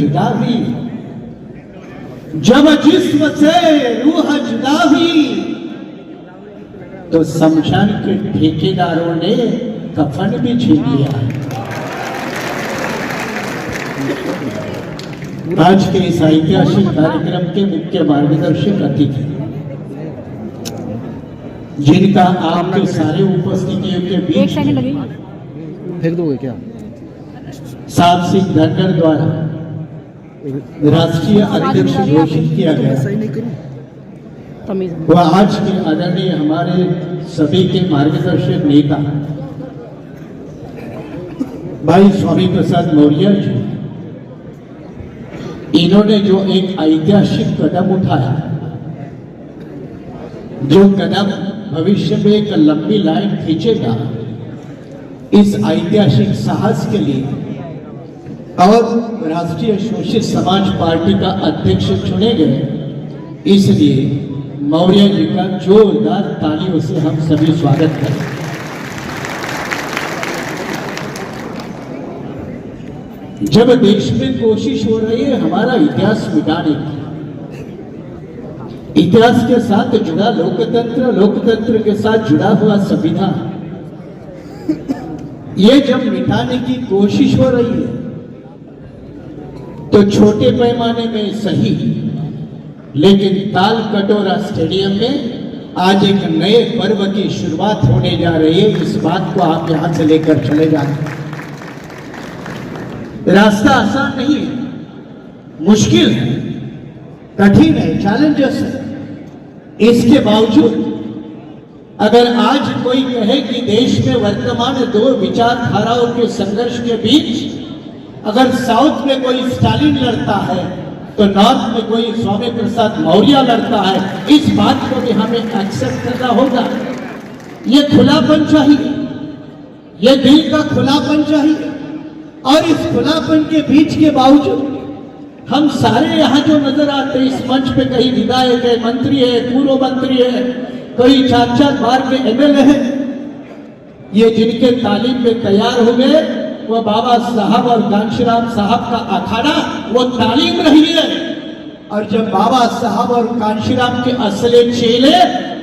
जुदा हुई, जब जिस्म से रूह जुदा हुई तो शमशान के ठेकेदारों ने कफन भी छीन लिया। आज के इस ऐतिहासिक कार्यक्रम के मुख्य मार्गदर्शक अतिथि, जिनका आपके सारे उपस्थितियों के बीच फेंक दोगे क्या? सात सिंह धनगर द्वारा राष्ट्रीय अध्यक्ष घोषित किया गया, वह आज के आदरणीय हमारे सभी के मार्गदर्शक नेता भाई स्वामी प्रसाद मौर्य जी, इन्होंने जो एक ऐतिहासिक कदम उठाया, जो कदम भविष्य में एक लंबी लाइन खींचेगा, इस ऐतिहासिक साहस के लिए और राष्ट्रीय शोषित समाज पार्टी का अध्यक्ष चुने गए, इसलिए मौर्य जी का जोरदार तालियों से हम सभी स्वागत करें। जब देश में कोशिश हो रही है हमारा इतिहास मिटाने की, इतिहास के साथ जुड़ा लोकतंत्र, लोकतंत्र के साथ जुड़ा हुआ संविधान, ये जब मिटाने की कोशिश हो रही है तो छोटे पैमाने में सही, लेकिन ताल कटोरा स्टेडियम में आज एक नए पर्व की शुरुआत होने जा रही है। इस बात को आप यहां से लेकर चले जाते। रास्ता आसान नहीं है, मुश्किल है, कठिन है, चैलेंजेस है। इसके बावजूद अगर आज कोई कहे कि देश में वर्तमान दो विचारधाराओं के संघर्ष के बीच अगर साउथ में कोई स्टालिन लड़ता है तो नॉर्थ में कोई स्वामी प्रसाद मौर्य लड़ता है, इस बात को भी हमें एक्सेप्ट करना होगा। ये खुलापन चाहिए, ये दिल का खुलापन चाहिए, और इस खुलापन के बीच के बावजूद हम सारे यहाँ जो नजर आते हैं इस मंच पे, कहीं विधायक है, मंत्री है, पूर्व मंत्री है, कोई 4-4 बार के एमएलए है, ये जिनके तालीम में तैयार हो गए, वो बाबा साहब और कांशीराम साहब का अखाड़ा वो तालीम रही है। और जब बाबा साहब और कांशीराम के असले चेले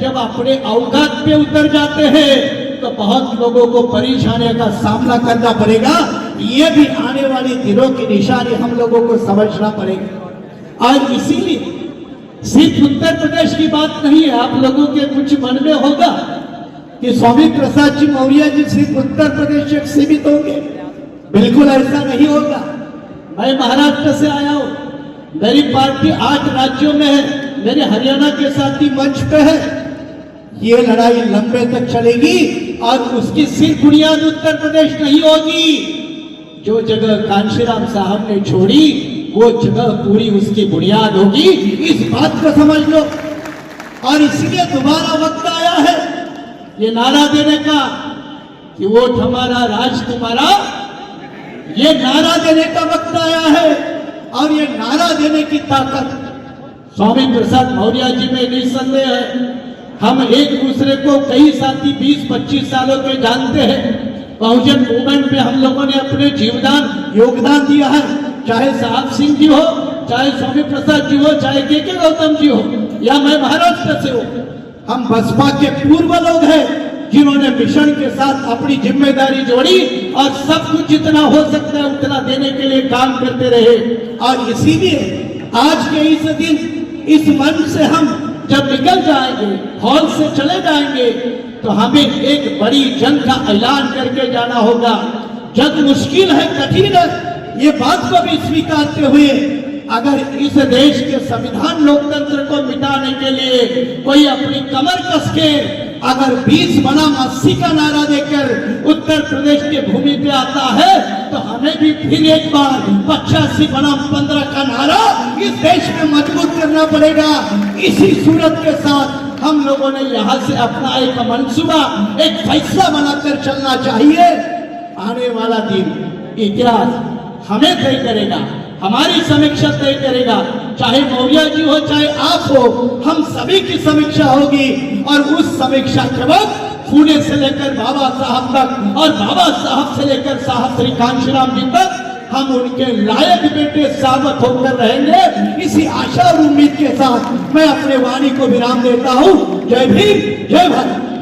जब अपने औकात पे उतर जाते हैं तो बहुत लोगों को परेशानी का सामना करना पड़ेगा। ये भी आने वाले दिनों की निशानी हम लोगों को समझना पड़ेगा। और इसीलिए सिर्फ उत्तर प्रदेश की बात नहीं है, आप लोगों के कुछ मन में होगा कि स्वामी प्रसाद जी मौर्य जी सिर्फ उत्तर प्रदेश तक सीमित होंगे। बिल्कुल ऐसा नहीं होगा। मैं महाराष्ट्र से आया हूं, मेरी पार्टी 8 राज्यों में है, मेरे हरियाणा के साथी मंच पे है। ये लड़ाई लंबे तक चलेगी और उसकी सिर्फ बुनियाद उत्तर प्रदेश नहीं होगी। जो जगह कांशीराम साहब ने छोड़ी वो जगह पूरी उसकी बुनियाद होगी, इस बात को समझ लो। और इसलिए दोबारा वक्त आया है ये नारा देने का कि वोट हमारा, राज तुम्हारा। ये नारा देने का वक्त आया है, और ये नारा देने की ताकत स्वामी प्रसाद मौर्य जी में निसंदेह है। हम एक दूसरे को कई साथी 20-25 सालों के जानते हैं। बहुजन मूवमेंट में हम लोगों ने अपने योगदान दिया है, चाहे साहब सिंह जी हो, चाहे स्वामी प्रसाद जी हो, चाहे के गौतम जी हो, या मैं महाराष्ट्र से हूं। हम बसपा के पूर्व लोग हैं जिन्होंने मिशन के साथ अपनी जिम्मेदारी जोड़ी और सब कुछ जितना हो सकता है उतना देने के लिए काम करते रहे। और इसीलिए आज के इस दिन इस मंच से हम जब निकल जाएंगे, हॉल से चले जाएंगे, तो हमें एक बड़ी जंग का ऐलान करके जाना होगा। जंग मुश्किल है, कठिन है, ये बात को भी स्वीकारते हुए अगर इस देश के संविधान लोकतंत्र को मिटाने के लिए कोई अपनी कमर कस के अगर 20 बनाम 80 का नारा देकर उत्तर प्रदेश की भूमि पे आता है तो हमें भी फिर एक बार 85 बनाम 15 का नारा इस देश में मजबूत करना पड़ेगा। इसी सूरत के साथ हम लोगों ने यहाँ से अपना एक मंसूबा, एक फैसला बनाकर चलना चाहिए। आने वाला दिन इतिहास हमें तय करेगा, हमारी समीक्षा तय करेगा। चाहे मौर्य जी हो, चाहे आप हो, हम सभी की समीक्षा होगी। और उस समीक्षा के वक्त पुणे से लेकर बाबा साहब तक और बाबा साहब से लेकर साहब श्री कांशीराम जी तक हम उनके लायक बेटे साबित होकर रहेंगे। इसी आशा और उम्मीद के साथ मैं अपने वाणी को विराम देता हूं। जय भीम, जय भारत।